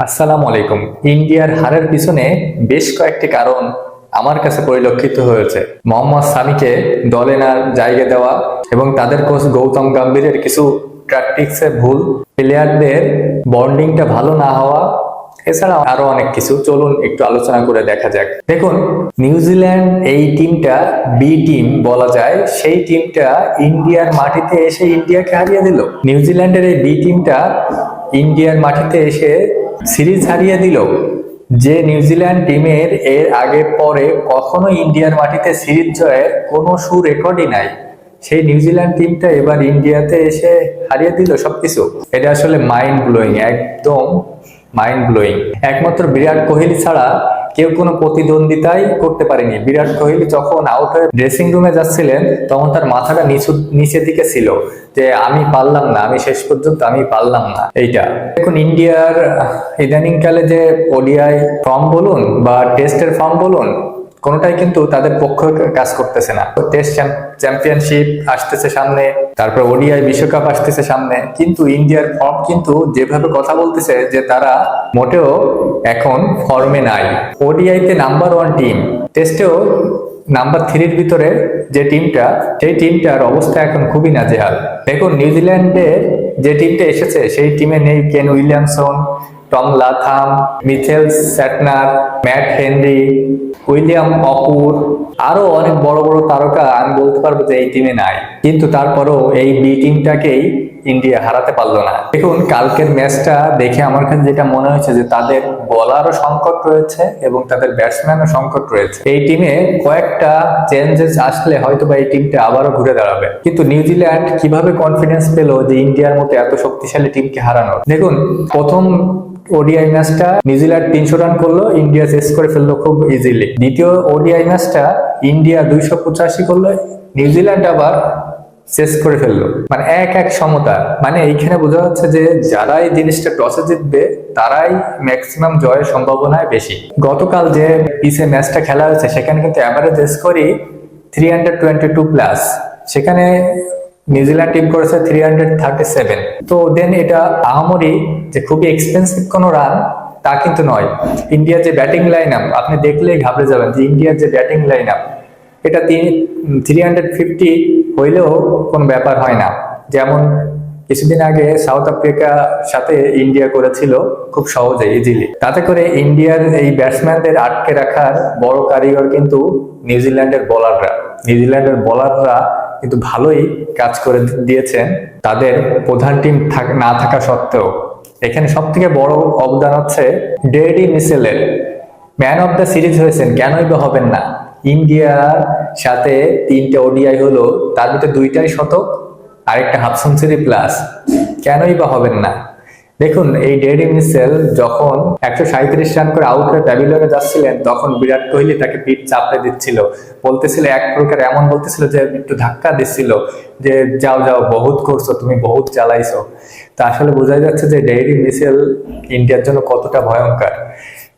আসসালামু আলাইকুম। ইন্ডিয়ার হারের পিছনে বেশ কয়েকটি কারণ আমার কাছে পরিলক্ষিত হয়েছে। মোহাম্মদ সামিকে দলে না জায়গা দেওয়া এবং তাদের কোচ গৌতম গম্ভীরের কিছু ট্যাকটিক্সে ভুল, প্লেয়ারদের বন্ডিংটা ভালো না হওয়া, এছাড়া আরো অনেক কিছু। চলুন একটু আলোচনা করে দেখা যাক। দেখুন, নিউজিল্যান্ড এই টিমটা বি টিম বলা যায়, সেই টিমটা ইন্ডিয়ার মাটিতে এসে ইন্ডিয়াকে হারিয়ে দিল। নিউজিল্যান্ডের এই বি টিমটা ইন্ডিয়ার মাটিতে এসে সিরিজ হারিয়ে দিল। যে নিউজিল্যান্ড টিমের এর আগে পরে কখনো ইন্ডিয়ার মাটিতে সিরিজ জয়ের কোনো রেকর্ডই নাই, সেই নিউজিল্যান্ড টিমটা এবার ইন্ডিয়াতে এসে হারিয়ে দিল সবকিছু। এটা আসলে মাইন্ড ব্লোয়িং, একদম মাইন্ড ব্লোয়িং। একমাত্র বিরাট কোহলি ছাড়া কেউ কোনো প্রতিদ্বন্দ্বিতাই করতে পারেনি। বিরাট কোহলি যখন আউট হয়ে ড্রেসিং রুমে যাচ্ছিলেন তখন তার মাথাটা নিচের দিকে ছিল যে আমি পারলাম না, আমি শেষ পর্যন্ত আমি পারলাম না। এইটা এখন ইন্ডিয়ার ইদানিং কালে যে ওডিআই ফর্ম বলুন বা টেস্টের ফর্ম বলুন, কোনোটাই কিন্তু তাদের পক্ষে কাজ করতেছে না। টেস্ট চ্যাম্পিয়নশিপ আসতেছে সামনে, তারপর ওডিআই বিশ্বকাপ আসতেছে সামনে, কিন্তু ইন্ডিয়ার ফর্ম কিন্তু যেভাবে কথা বলতেছে যে তারা মোটেও এখন ফর্মে নাই। ওডিআইতে নাম্বার 1 টিম, টেস্টেও নাম্বার 3-র ভিতরে যে টিমটা, সেই টিমটার অবস্থা এখন খুবই নাজেহাল। দেখুন, নিউজিল্যান্ডের যে টিমটা এসেছে সেই টিমে নেই Kane Williamson, Tom Latham, Mitchell স্যাটনার, Matt Henry, William অপুর, আরো অনেক বড় বড় তারকা আমি বলতে পারবো যে এই টিমে নাই। কিন্তু তারপরেও এই বি টিমটাকেই ইন্ডিয়া হারাতে পারলো না। দেখুন, কালকের ম্যাচটা দেখে আমার কাছে যেটা মনে হয়েছে যে তাদের বোলারও সংকট রয়েছে এবং তাদের ব্যাটসম্যানও সংকট রয়েছে। এই টিমে কয়েকটা চেঞ্জেস আসলে হয়তো বা এই টিমটা আবারও ঘুরে দাঁড়াবে। কিন্তু নিউজিল্যান্ড কিভাবে কনফিডেন্স পেল যে ইন্ডিয়ার মতো এত শক্তিশালী টিমকে হারানোর? দেখুন, প্রথম ওডিআই ম্যাচটা নিউজিল্যান্ড 300 রান করলো, ইন্ডিয়া শেষ করে ফেললো খুব ইজিলি। দ্বিতীয় ওডিআই ম্যাচটা ইন্ডিয়া 285 করলো, নিউজিল্যান্ড আবার শেষ করে ফেললো। মানে এক সমতা। মানে এইখানে বোঝা যাচ্ছে যে যারা এই জিনিসটা টসে জিতবে তারাই ম্যাক্সিমাম জয়ের সম্ভাবনায় বেশি। গতকাল যে পিসে ম্যাচটা খেলা হয়েছে সেখানে কিন্তু অ্যাভারেজ স্কোরই 322 প্লাস, সেখানে নিউজিল্যান্ড টিম করেছে 337। তো দেন এটা আহামরি যে খুবই এক্সপেন্সিভ কোনো রান তা কিন্তু নয়। ইন্ডিয়ার যে ব্যাটিং লাইন আপ আপনি দেখলেই ঘাবড়ে যাবেন যে ইন্ডিয়ার যে ব্যাটিং লাইন আপ, এটা 350 হইলেও কোনো ব্যাপার হয় না। যেমন কিছুদিন আগে সাউথ আফ্রিকার সাথে ইন্ডিয়া করেছিল খুব সহজে, ইজিলি। তাতে করে ইন্ডিয়ার এই ব্যাটসম্যানদের আটকে রাখার বড় কারিগর কিন্তু নিউজিল্যান্ডের বোলাররা কিন্তু ভালোই কাজ করে দিয়েছেন তাদের প্রধান টিম না থাকা সত্ত্বেও। এখানে সব থেকে বড় অবদান হচ্ছে ডেরি মিচেলের। ম্যান অফ দ্য সিরিজ হয়েছেন, কেনই বা হবেন না? ইন্ডিয়ার সাথে 3টে ওডিআই হলো, তার ভিতরে 2টাই শতক, আরেকটা হাফ সেঞ্চুরি প্লাস, কেনই বা হবেন না? দেখুন, এই ডেরি মিচেল যখন 137 রান করে আউট হয়ে প্যাভিলিয়নে যাচ্ছিলেন তখন বিরাট কোহলি তাকে পিঠ চাপড়ে দিচ্ছিল, বলতেছিল এক প্রকার এমন বলতেছিল যে একটু ধাক্কা দিচ্ছিল যে যাও যাও, বহুত করছো তুমি, বহুত চালাইছো। তা আসলে বোঝাই যাচ্ছে যে ডেরি মিচেল ইন্ডিয়ার জন্য কতটা ভয়ঙ্কর।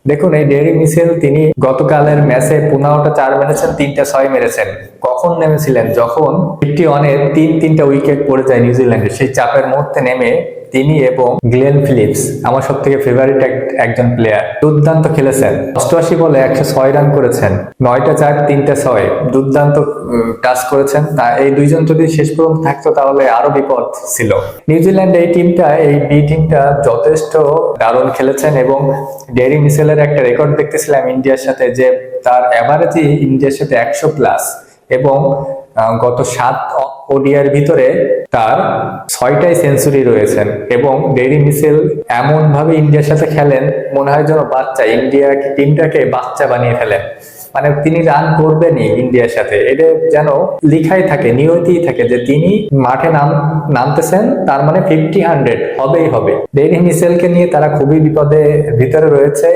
দেখুন, এই ডেরি মিচেল তিনি গতকালের ম্যাচে 15টা 4 মেরেছেন, 3টা 6 মেরেছেন। কখন নেমেছিলেন? যখন 51-এ 3-3টা উইকেট পড়ে যায় নিউজিল্যান্ডের, সেই চাপের মুহূর্তে নেমে তিনি এবং গ্লেন ফিলিপস, আমার সব থেকে ফেভারিট একজন প্লেয়ার, দুর্দান্ত খেলেছেন। 88 বলে 106 রান করেছেন, 9টা 4 3টা 6, দুর্দান্ত টাচ করেছেন। তা এই দুইজন যদি শেষ পর্যন্ত থাকতো তাহলে আরো বিপদ ছিল। নিউজিল্যান্ড এই টিমটা, এই বি টিমটা যথেষ্ট দারুণ খেলেছেন এবং ডেরি মিচেলের একটা রেকর্ড দেখতেছিলাম ইন্ডিয়ার সাথে, যে তার অ্যাভারেজই ইন্ডিয়ার সাথে 100 প্লাস এবং গত 7 ওডিআর ভিতরে তার 6টাই সেঞ্চুরি রয়েছেন। এবং ডেরি মিচেল এমন ভাবে ইন্ডিয়ার সাথে খেলেন মনে হয় যেন বাচ্চা, ইন্ডিয়া টিমটাকে বাচ্চা বানিয়ে ফেলেন। মানে তিনি রান করবেনই ইন্ডিয়ার সাথে, এটা যেন লিখাই থাকে, নিয়তিই থাকে যে তিনি মাঠে নামতেছেন, তার মানে 50-100 হবেই হবে। ডেরি মিচেলকে নিয়ে তারা খুবই বিপদে ভিতরে রয়েছে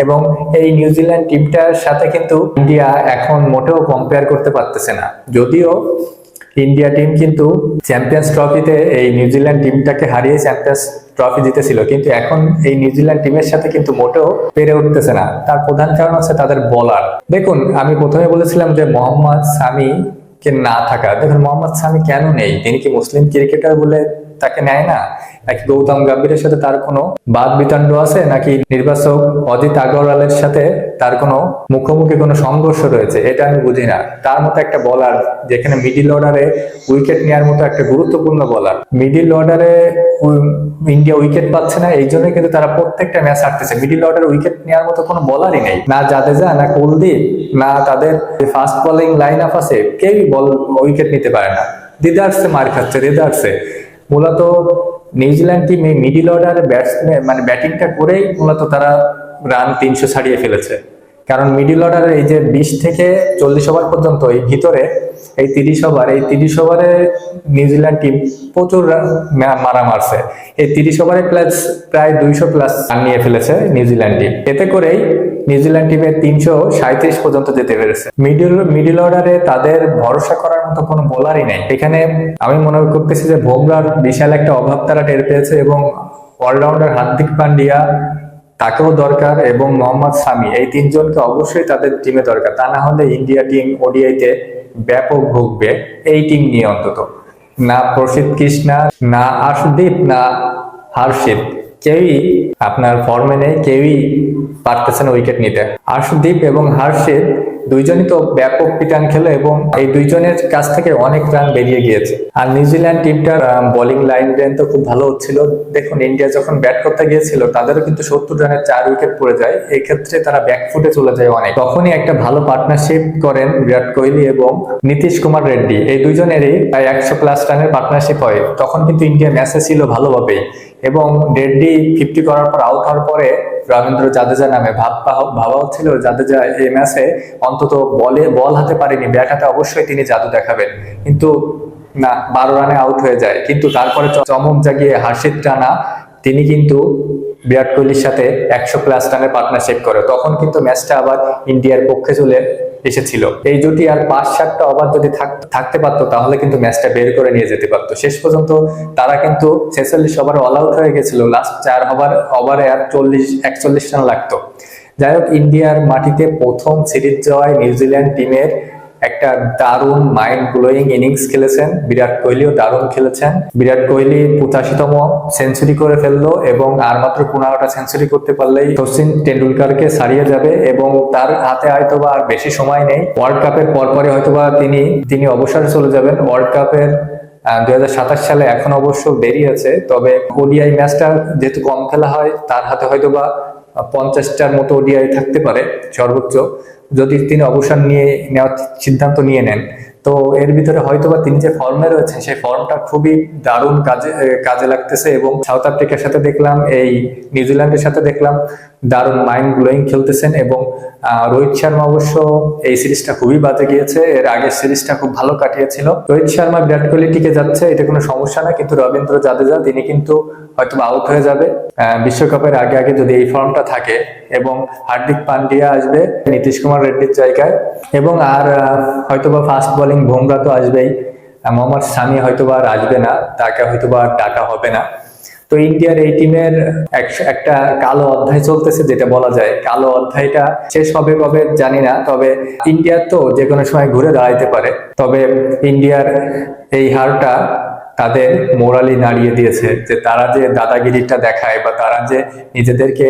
এবং এই নিউজিল্যান্ড টিমটার সাথে কিন্তু ইন্ডিয়া এখন মোটেও কম্পেয়ার করতে পারতেছে না। যদিও ইন্ডিয়া টিম কিন্তু চ্যাম্পিয়ন্স ট্রফিতে এই নিউজিল্যান্ড টিমটাকে হারিয়ে চ্যাম্পিয়ন্স ট্রফি জিতেছিল, কিন্তু এখন এই নিউজিল্যান্ড টিমের সাথে কিন্তু মোটেও পেরে উঠতেছে না। তার প্রধান কারণ হচ্ছে তাদের বোলার। দেখুন, আমি প্রথমে বলেছিলাম যে মোহাম্মদ সামি কে না থাকা। দেখুন, মোহাম্মদ সামি কেন নেই? তিনি কি মুসলিম ক্রিকেটার বলে তাকে নেয় না, নাকি গৌতম গম্ভীরের সাথে তার কোনো বাদ বিতণ্ড আছে, নাকি নির্বাচক অজিত আগরওয়ালের সাথে তার কোনো মুখোমুখি কোনো সংঘর্ষ রয়েছে, এটা আমি বুঝি না। তার মতো একটা বলার, যেখানে মিডিল অর্ডারে উইকেট নেওয়ার মতো একটা গুরুত্বপূর্ণ বলার, মিডিল অর্ডারে ইন্ডিয়া উইকেট পাচ্ছে না, এই জন্য কিন্তু তারা প্রত্যেকটা ম্যাচ হারতেছে। মিডিল অর্ডার উইকেট নেওয়ার মতো কোনো বলারই নেই, না জাদেজা, না কুলদীপ, না তাদের ফাস্ট বোলিং লাইন আপ আছে, কেউই বল উইকেট নিতে পারে না। দেদারসে মার খাচ্ছে, দেদারসে। মূলত নিউজিল্যান্ড টিম এই মিডিল অর্ডার ব্যাটসম্যান মানে ব্যাটিংটা করেই মূলত তারা রান 300 ছাড়িয়ে ফেলেছে। কারণ মিডিল অর্ডারের এই যে 20 থেকে 40 ওভার পর্যন্ত এই ভিতরে এই 30 ওভারে নিউজিল্যান্ড টিম প্রচুর মারা মারছে। এই 30 ওভারে প্রায় 200 প্লাস রান নিয়ে ফেলেছে নিউজিল্যান্ড টিম। এতে করেই নিউজিল্যান্ড টিমের 337 পর্যন্ত যেতে পেরেছে। মিডিল অর্ডারে তাদের ভরসা করার মতো কোনো বোলারই নেই। এখানে আমি মনে করতেছি যে বুমরার বিশাল একটা অভাব তারা টের পেয়েছে, এবং অলরাউন্ডার হার্দিক পান্ডিয়া তাকেও দরকার, এবং মোহাম্মদ শামি, এই তিনজনকে অবশ্যই তাদের টিমে দরকার। তা না হলে ইন্ডিয়া টিম ওডিআইতে ব্যাপক ভুগবে এই টিম নিয়ে। অন্তত না প্রসিদ্ধ কৃষ্ণা, না আশুদীপ, না হর্ষিত, কেউই আপনার ফর্মে নেই, কেউই পারতেছে না উইকেট নিতে। আশুদীপ এবং হর্ষিত দুইজনই তো ব্যাপক পিটান খেলে, এবং এই দুইজনের কাছ থেকে অনেক রান বেরিয়ে গিয়েছে। আর নিউজিল্যান্ড টিমটার বোলিং লাইন ব্রেন তো খুব ভালো হচ্ছিল। দেখুন, ইন্ডিয়া যখন ব্যাট করতে গিয়েছিল তাদেরও কিন্তু 70 রানে 4 উইকেট পড়ে যায়। এই ক্ষেত্রে তারা ব্যাকফুটে চলে যায় অনেক। তখনই একটা ভালো পার্টনারশিপ করেন বিরাট কোহলি এবং নীতিশ কুমার রেড্ডি, এই দুইজনেরই প্রায় 100 প্লাস রানের পার্টনারশিপ হয়। তখন কিন্তু ইন্ডিয়া ম্যাচে ছিল ভালোভাবেই, এবং রেড্ডি 50 করার পর আউট হওয়ার পরে রবীন্দ্র জাদেজা নামে ভাবা হচ্ছিল জাদেজা এই ম্যাচে অন্তত বল হাতে পারেনি, ব্যাট হাতে অবশ্যই তিনি জাদু দেখাবেন, কিন্তু না, 12 রানে আউট হয়ে যায়। কিন্তু তারপরে চমক জাগিয়ে হর্ষিত রানা, তিনি কিন্তু বিরাট কোহলির সাথে 100 প্লাস রানের পার্টনারশিপ করে। তখন কিন্তু ম্যাচটা আবার ইন্ডিয়ার পক্ষে চলে এসেছিল। এই জুটি আর 5-7টা ওভার যদি থাকতে পারতো তাহলে কিন্তু ম্যাচটা বের করে নিয়ে যেতে পারতো। শেষ পর্যন্ত তারা কিন্তু 46 ওভারে অল আউট হয়ে গেছিল। লাস্ট 4 ওভারে আর 41 রান লাগতো। যাই হোক, ইন্ডিয়ার মাটিতে প্রথম সিরিজ জয় নিউজিল্যান্ড টিমের একটা দারুণ মাইন্ড ব্লোয়িং ইনিংস খেলেছেন। বিরাট কোহলিও দারুণ খেলেছেন। বিরাট কোহলি 85তম সেঞ্চুরি করে ফেললো, এবং আর মাত্র 15টা সেঞ্চুরি করতে পারলেই সচিন টেন্ডুলকারকে ছাড়িয়ে যাবে, এবং তার হাতে হয়তোবা আর বেশি সময় নেই। ওয়ার্ল্ড কাপের পরপরে হয়তোবা তিনি অবসরে চলে যাবেন। ওয়ার্ল্ড কাপের 2027 সালে এখন অবশ্য দেরি আছে, তবে ওডিআই ম্যাচটা যেহেতু কম খেলা হয়, তার হাতে হয়তোবা 50টার মতো ওডিআই থাকতে পারে সর্বোচ্চ, যদি তিনি অবসর নেওয়ার সিদ্ধান্ত নিয়ে নেন। তো এর ভিতরে হয়তোবা তিনি যে ফর্মে রয়েছেন সেই ফর্মটা খুবই দারুণ কাজে লাগতেছে। এবং সাউথ আফ্রিকার সাথে দেখলাম, এই নিউজিল্যান্ডের সাথে দেখলাম দারুণ মাইন্ড ব্লোয়িং খেলতেছেন। এবং রোহিত শর্মা অবশ্য এই সিরিজটা খুবই বাজে গিয়েছে, এর আগের সিরিজটা খুব ভালো কাটিয়েছিল। রোহিত শর্মা বিরাট কোহলি টিকে যাচ্ছে, এটা কোনো সমস্যা না, কিন্তু রবীন্দ্র জাদেজা তিনি কিন্তু হয়তো আউট হয়ে যাবে বিশ্বকাপের আগে আগে যদি এই ফর্মটা থাকে। এবং হার্দিক পান্ডিয়া আসবে নীতিশ কুমার রেড্ডির জায়গায়, এবং আর হয়তোবা ফাস্ট বোলিং বুমরা তো আসবেই। মোহাম্মদ শামি হয়তোবা আর আসবে না, তাকে হয়তোবা ডাকা হবে না। তো ইন্ডিয়ার এই টিমের একটা কালো অধ্যায় চলতেছে, যেটা বলা যায়। কালো অধ্যায়টা শেষ হবে কবে জানি না, তবে ইন্ডিয়ার তো যে কোনো সময় ঘুরে দাঁড়াইতে পারে। তবে ইন্ডিয়ার এই হারটা তাদের মোরালি নাড়িয়ে দিয়েছে, যে তারা যে দাদাগিরিটা দেখায়, বা তারা যে নিজেদেরকে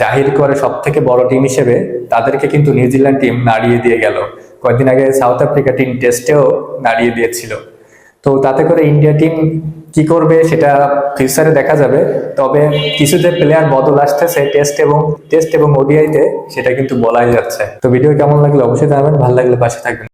জাহির করে সব থেকে বড় টিম হিসেবে, তাদেরকে কিন্তু নিউজিল্যান্ড টিম নাড়িয়ে দিয়ে গেল। কয়েকদিন আগে সাউথ আফ্রিকা টিম টেস্টেও নাড়িয়ে দিয়েছিল। তো তাতে করে ইন্ডিয়া টিম কি করবে সেটা ফিউচারে দেখা যাবে। তবে কিছু যে প্লেয়ার বদল আসতেছে টেস্ট এবং ওডিআইতে, সেটা কিন্তু বলাই যাচ্ছে। তো ভিডিও কেমন লাগলো অবশ্যই জানাবেন, ভালো লাগলে পাশে থাকবেন।